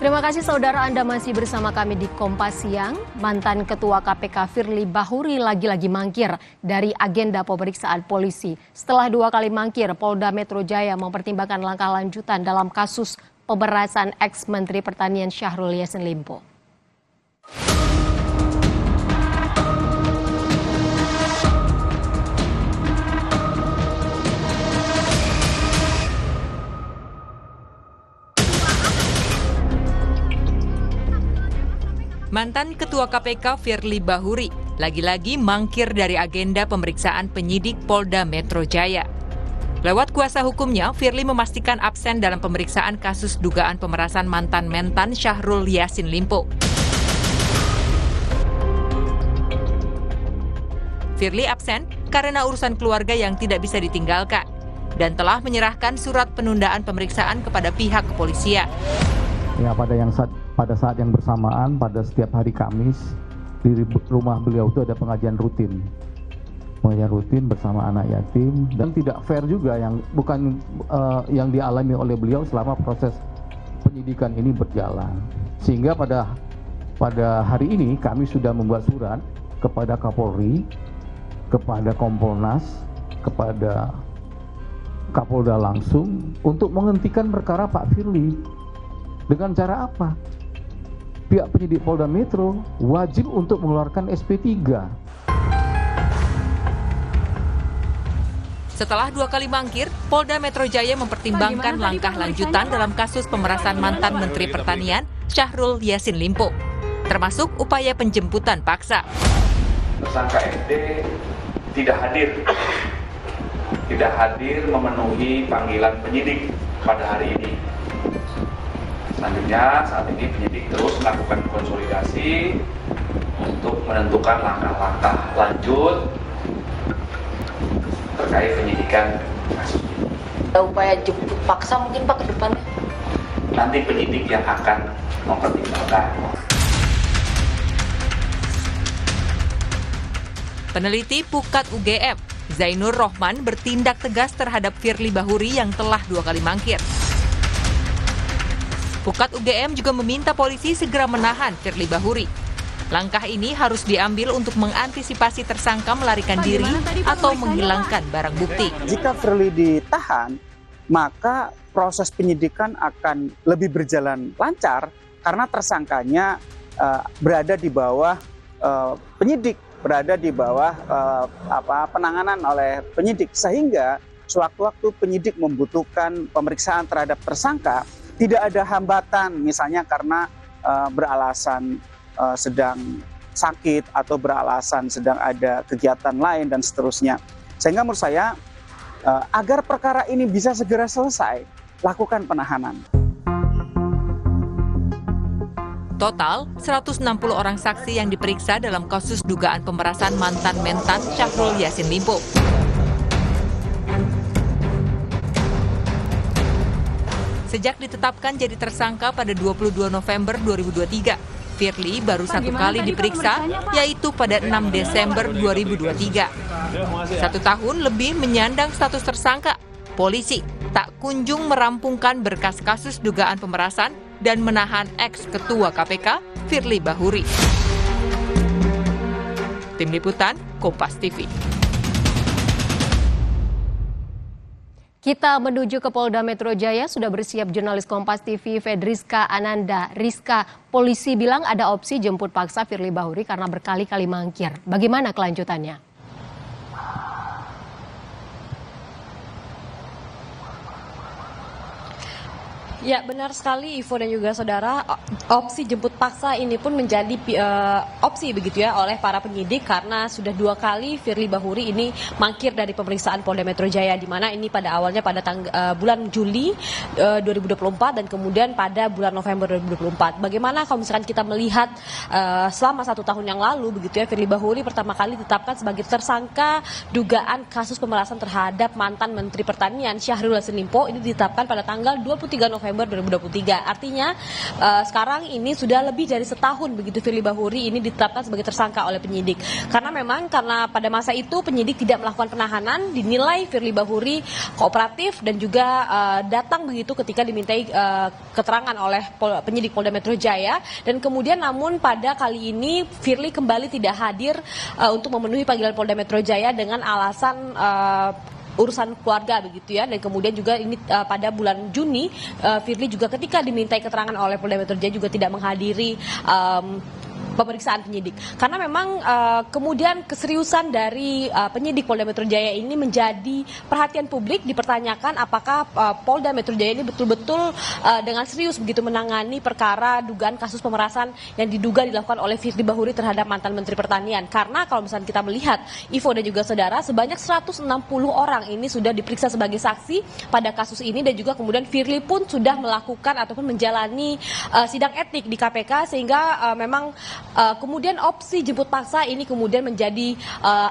Terima kasih saudara, Anda masih bersama kami di Kompas Siang. Mantan Ketua KPK Firly Bahuri lagi-lagi mangkir dari agenda pemeriksaan polisi. Setelah 2 kali mangkir, Polda Metro Jaya mempertimbangkan langkah lanjutan dalam kasus pemerasan ex-Menteri Pertanian Syahrul Yassin Limpo. Mantan Ketua KPK Firly Bahuri lagi-lagi mangkir dari agenda pemeriksaan penyidik Polda Metro Jaya. Lewat kuasa hukumnya, Firly memastikan absen dalam pemeriksaan kasus dugaan pemerasan mantan mentan Syahrul Yassin Limpo. Firly absen karena urusan keluarga yang tidak bisa ditinggalkan dan telah menyerahkan surat penundaan pemeriksaan kepada pihak kepolisian. Ya, pada saat yang bersamaan, pada setiap hari Kamis, di rumah beliau itu ada pengajian rutin bersama anak yatim, dan tidak fair juga yang dialami oleh beliau selama proses penyidikan ini berjalan. Sehingga pada hari ini kami sudah membuat surat kepada Kapolri, kepada Kompolnas, kepada Kapolda langsung untuk menghentikan perkara Pak Firly. Dengan cara apa? Pihak penyidik Polda Metro wajib untuk mengeluarkan SP3. Setelah 2 kali mangkir, Polda Metro Jaya mempertimbangkan langkah lanjutan dalam kasus pemerasan mantan Menteri Pertanian Syahrul Yassin Limpo, termasuk upaya penjemputan paksa. Tersangka SD tidak hadir memenuhi panggilan penyidik pada hari ini. Selanjutnya, saat ini penyidik terus melakukan konsolidasi untuk menentukan langkah-langkah lanjut terkait penyidikan kasus ini. Upaya jemput paksa mungkin Pak ke depannya? Nanti penyidik yang akan mempertimbangkan. Peneliti Pukat UGM, Zainur Rohman bertindak tegas terhadap Firly Bahuri yang telah 2 kali mangkir. Pukat UGM juga meminta polisi segera menahan Firly Bahuri. Langkah ini harus diambil untuk mengantisipasi tersangka melarikan diri atau menghilangkan barang bukti. Jika Firly ditahan, maka proses penyidikan akan lebih berjalan lancar karena tersangkanya berada di bawah penyidik, berada di bawah penanganan oleh penyidik, sehingga sewaktu-waktu penyidik membutuhkan pemeriksaan terhadap tersangka, tidak ada hambatan, misalnya karena beralasan sedang sakit atau beralasan sedang ada kegiatan lain dan seterusnya. Sehingga menurut saya agar perkara ini bisa segera selesai, lakukan penahanan. Total 160 orang saksi yang diperiksa dalam kasus dugaan pemerasan mantan mentan Syahrul Yassin Limpo. Sejak ditetapkan jadi tersangka pada 22 November 2023, Firly baru 1 kali diperiksa, yaitu pada 6 Desember 2023. 1 tahun lebih menyandang status tersangka, polisi tak kunjung merampungkan berkas kasus dugaan pemerasan dan menahan ex-ketua KPK Firly Bahuri. Tim Liputan, Kompas TV. Kita menuju ke Polda Metro Jaya, sudah bersiap jurnalis Kompas TV Fedriska Ananda. Rizka, polisi bilang ada opsi jemput paksa Firly Bahuri karena berkali-kali mangkir. Bagaimana kelanjutannya? Ya, benar sekali Ivo dan juga saudara, opsi jemput paksa ini pun menjadi opsi begitu ya oleh para penyidik karena sudah 2 kali Firly Bahuri ini mangkir dari pemeriksaan Polda Metro Jaya, di mana ini pada awalnya pada bulan Juli 2024 dan kemudian pada bulan November 2024. Bagaimana kalau misalkan kita melihat selama 1 tahun yang lalu begitu ya, Firly Bahuri pertama kali ditetapkan sebagai tersangka dugaan kasus pemerasan terhadap mantan Menteri Pertanian Syahrul Yassin Limpo, ini ditetapkan pada tanggal 23 November November 2023. Artinya sekarang ini sudah lebih dari setahun begitu Firly Bahuri ini ditetapkan sebagai tersangka oleh penyidik. Karena pada masa itu penyidik tidak melakukan penahanan, dinilai Firly Bahuri kooperatif dan juga datang begitu ketika dimintai keterangan oleh penyidik Polda Metro Jaya, dan kemudian namun pada kali ini Firly kembali tidak hadir untuk memenuhi panggilan Polda Metro Jaya dengan alasan urusan keluarga begitu ya. Dan kemudian juga ini pada bulan Juni Firly juga ketika dimintai keterangan oleh Polda Metro Jaya juga tidak menghadiri pemeriksaan penyidik. Karena memang kemudian keseriusan dari penyidik Polda Metro Jaya ini menjadi perhatian publik, dipertanyakan apakah Polda Metro Jaya ini betul-betul dengan serius begitu menangani perkara dugaan kasus pemerasan yang diduga dilakukan oleh Firly Bahuri terhadap mantan Menteri Pertanian. Karena kalau misalnya kita melihat Ivo dan juga saudara, sebanyak 160 orang ini sudah diperiksa sebagai saksi pada kasus ini, dan juga kemudian Firly pun sudah melakukan ataupun menjalani sidang etik di KPK, sehingga memang kemudian opsi jemput paksa ini kemudian menjadi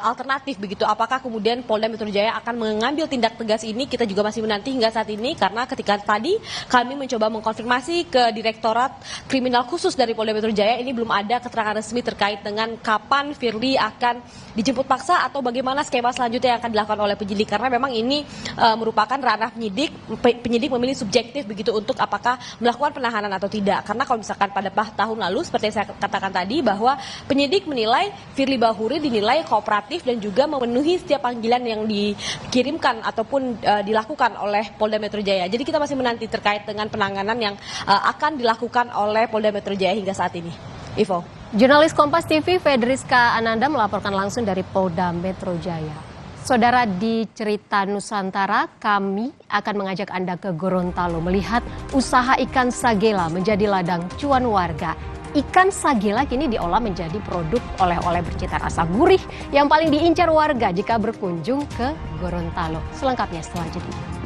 alternatif begitu. Apakah kemudian Polda Metro Jaya akan mengambil tindak tegas ini, kita juga masih menanti hingga saat ini, karena ketika tadi kami mencoba mengkonfirmasi ke Direktorat Kriminal Khusus dari Polda Metro Jaya, ini belum ada keterangan resmi terkait dengan kapan Firly akan dijemput paksa atau bagaimana skema selanjutnya yang akan dilakukan oleh penyidik, karena memang ini merupakan ranah penyidik. Penyidik memilih subjektif begitu untuk apakah melakukan penahanan atau tidak. Karena kalau misalkan pada tahun lalu seperti yang saya katakan tadi, bahwa penyidik menilai Firly Bahuri dinilai kooperatif dan juga memenuhi setiap panggilan yang dikirimkan ataupun dilakukan oleh Polda Metro Jaya. Jadi kita masih menanti terkait dengan penanganan yang akan dilakukan oleh Polda Metro Jaya hingga saat ini. Ivo. Jurnalis Kompas TV Fedriska Ananda melaporkan langsung dari Polda Metro Jaya. Saudara, di Cerita Nusantara, kami akan mengajak Anda ke Gorontalo melihat usaha ikan sagela menjadi ladang cuan warga. Ikan sagela kini diolah menjadi produk oleh-oleh bercita rasa gurih yang paling diincar warga jika berkunjung ke Gorontalo. Selengkapnya setelah jeda.